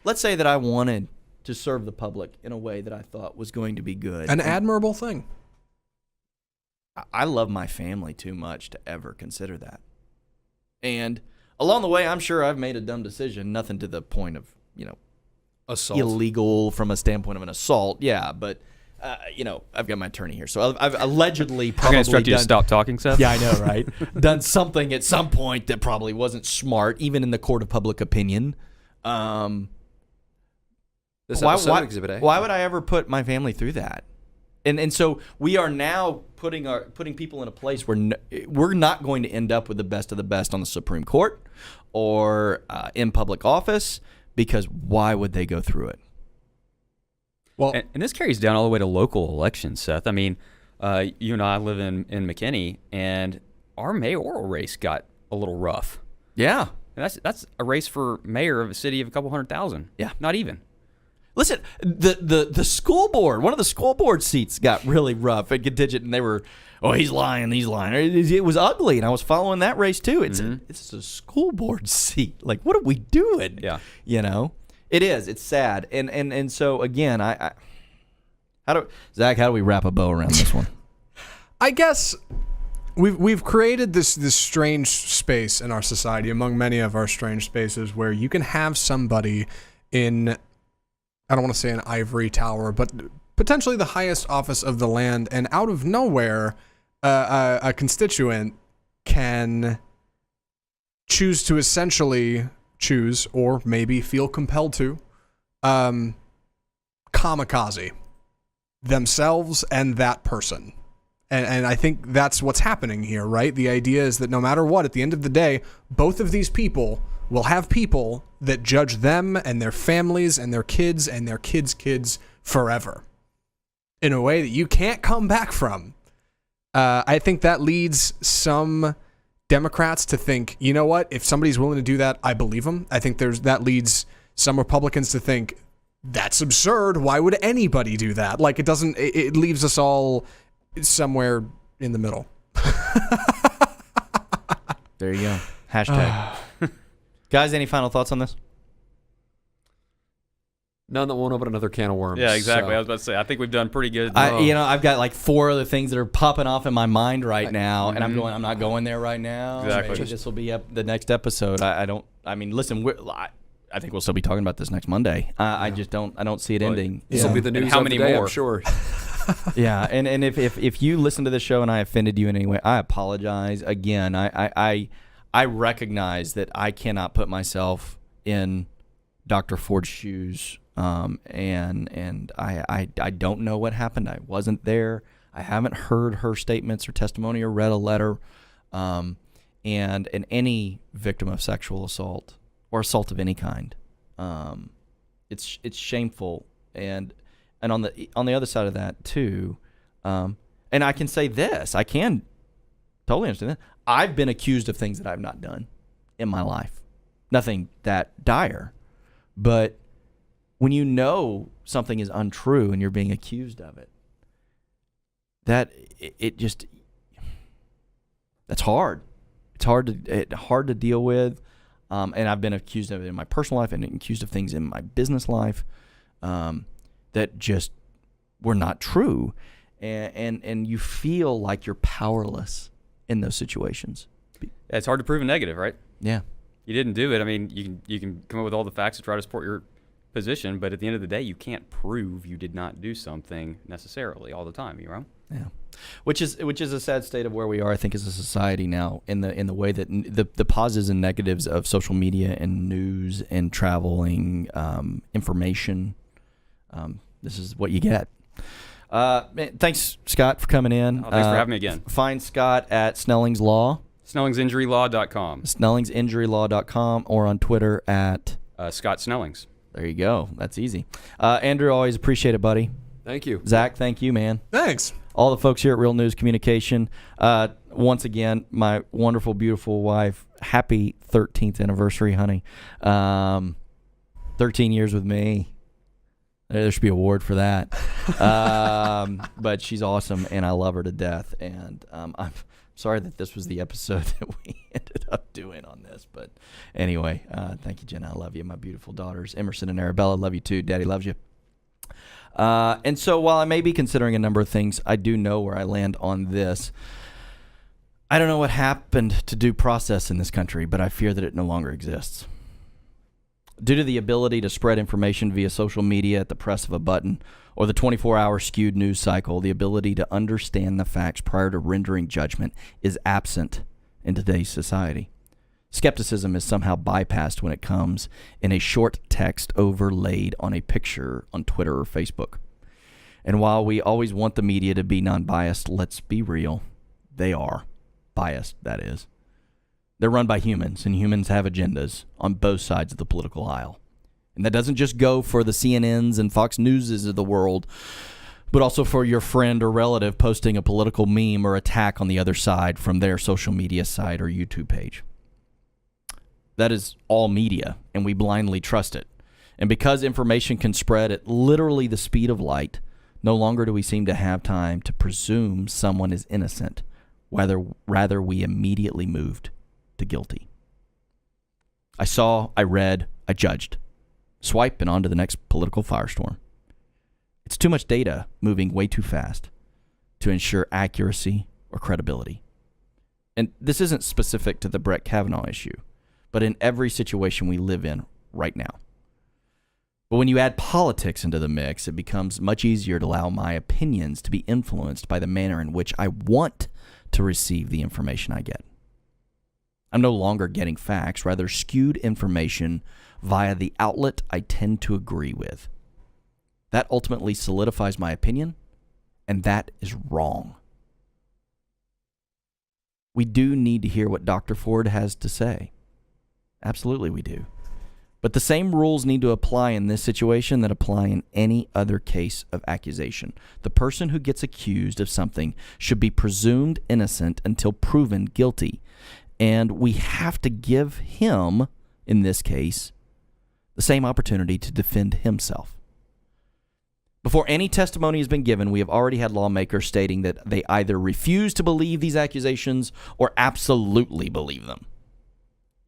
let's say that I wanted to serve the public in a way that I thought was going to be good, An admirable thing. I love my family too much to ever consider that. And along the way, I'm sure I've made a dumb decision, nothing to the point of, Assault. illegal from a standpoint of an assault. Yeah, but I've got my attorney here, so I've allegedly I'm probably going to instruct you to done- stop talking, Seth. Yeah, I know, right? Done something at some point that probably wasn't smart, even in the court of public opinion. This Why episode, Exhibit A. would I ever put my family through that? And so we are now putting people in a place where we're not going to end up with the best of the best on the Supreme Court or in public office, because why would they go through it? Well, And this carries down all the way to local elections, Seth. I mean, you and I live in McKinney, and our mayoral race got a little rough. Yeah. And that's a race for mayor of a city of a couple 100,000. Yeah. Not even. Listen, the school board, one of the school board seats got really rough and contingent, and they were, he's lying. It was ugly, and I was following that race too. It's a school board seat. Like, what are we doing? Yeah. It is. It's sad. And so again, Zach, how do we wrap a bow around this one? I guess we've created this strange space in our society, among many of our strange spaces, where you can have somebody in, I don't want to say an ivory tower, but potentially the highest office of the land, and out of nowhere, a constituent can choose to essentially choose, or maybe feel compelled to, kamikaze themselves and that person. And I think that's what's happening here, right? The idea is that no matter what, at the end of the day, both of these people will have people that judge them and their families and their kids and their kids' kids forever in a way that you can't come back from. I think that leads some Democrats to think, you know what, if somebody's willing to do that, I believe them. I think that leads some Republicans to think, that's absurd. Why would anybody do that? Like, it leaves us all somewhere in the middle. There you go. Hashtag. Guys, any final thoughts on this? None that won't open another can of worms. Yeah, exactly. So. I was about to say, I think we've done pretty good. I've got like 4 other things that are popping off in my mind right now, and I'm not going there right now. Exactly. Maybe this will be the next episode. Listen, I think we'll still be talking about this next Monday. I don't see it ending. This will be the news how of many the day, more? I'm sure. Yeah, and if you listen to this show and I offended you in any way, I apologize. Again, I recognize that I cannot put myself in Dr. Ford's shoes, and I don't know what happened. I wasn't there. I haven't heard her statements or testimony or read a letter. And any victim of sexual assault or assault of any kind, it's shameful. And on the other side of that too, and I can say this, I can totally understand that. I've been accused of things that I've not done in my life. Nothing that dire. But when you know something is untrue and you're being accused of it, that's hard. It's hard to deal with. And I've been accused of it in my personal life and accused of things in my business life that just were not true. And you feel like you're powerless in those situations. It's hard to prove a negative, right? Yeah. You didn't do it. I mean, you can come up with all the facts to try to support your position, but at the end of the day, you can't prove you did not do something necessarily all the time. You know? Yeah. Which is a sad state of where we are, I think, as a society now, in the way that the positives and negatives of social media and news and traveling, information. This is what you get. Thanks, Scott, for coming in. Thanks for having me again. Find Scott at Snelling's Law. SnellingsInjuryLaw.com. SnellingsInjuryLaw.com, or on Twitter at Scott Snellings. There you go. That's easy. Andrew, always appreciate it, buddy. Thank you. Zach, thank you, man. Thanks. All the folks here at Real News Communication. Once again, my wonderful, beautiful wife. Happy 13th anniversary, honey. 13 years with me. There should be an award for that. But she's awesome, and I love her to death. And I'm sorry that this was the episode that we ended up doing on this. But anyway, thank you, Jenna. I love you. My beautiful daughters, Emerson and Arabella, love you too. Daddy loves you. And so while I may be considering a number of things, I do know where I land on this. I don't know what happened to due process in this country, but I fear that it no longer exists. Due to the ability to spread information via social media at the press of a button, or the 24-hour skewed news cycle, the ability to understand the facts prior to rendering judgment is absent in today's society. Skepticism is somehow bypassed when it comes in a short text overlaid on a picture on Twitter or Facebook. And while we always want the media to be non-biased, let's be real. They are biased, that is. They're run by humans, and humans have agendas on both sides of the political aisle. And that doesn't just go for the CNNs and Fox Newses of the world, but also for your friend or relative posting a political meme or attack on the other side from their social media site or YouTube page. That is all media, and we blindly trust it. And because information can spread at literally the speed of light, no longer do we seem to have time to presume someone is innocent. Rather, we immediately moved to guilty. I saw, I read, I judged. Swipe and on to the next political firestorm. It's too much data moving way too fast to ensure accuracy or credibility. And this isn't specific to the Brett Kavanaugh issue, but in every situation we live in right now. But when you add politics into the mix, it becomes much easier to allow my opinions to be influenced by the manner in which I want to receive the information I get. I'm no longer getting facts, rather skewed information via the outlet I tend to agree with. That ultimately solidifies my opinion, and that is wrong. We do need to hear what Dr. Ford has to say. Absolutely we do. But the same rules need to apply in this situation that apply in any other case of accusation. The person who gets accused of something should be presumed innocent until proven guilty. And we have to give him, in this case, the same opportunity to defend himself. Before any testimony has been given, we have already had lawmakers stating that they either refuse to believe these accusations or absolutely believe them.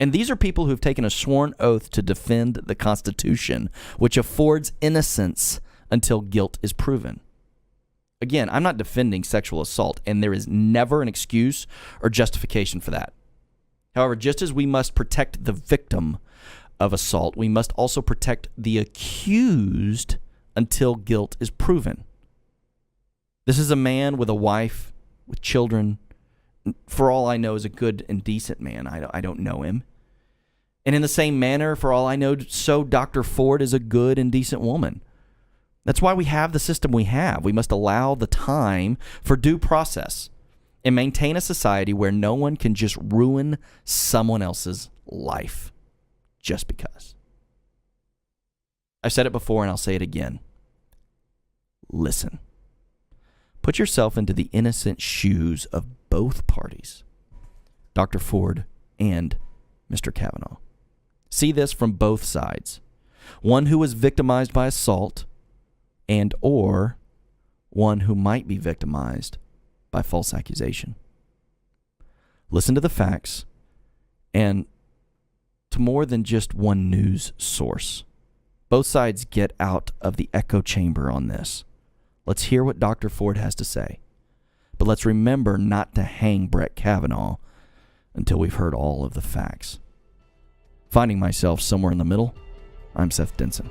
And these are people who have taken a sworn oath to defend the Constitution, which affords innocence until guilt is proven. Again, I'm not defending sexual assault, and there is never an excuse or justification for that. However, just as we must protect the victim of assault, we must also protect the accused until guilt is proven. This is a man with a wife, with children. For all I know, is a good and decent man. I don't know him. And in the same manner, for all I know, so Dr. Ford is a good and decent woman. That's why we have the system we have. We must allow the time for due process and maintain a society where no one can just ruin someone else's life just because. I've said it before and I'll say it again. Listen. Put yourself into the innocent shoes of both parties, Dr. Ford and Mr. Kavanaugh. See this from both sides. One who was victimized by assault and or one who might be victimized by false accusation. Listen to the facts and to more than just one news source. Both sides get out of the echo chamber on this. Let's hear what Dr. Ford has to say. But let's remember not to hang Brett Kavanaugh until we've heard all of the facts. Finding myself somewhere in the middle, I'm Seth Denson.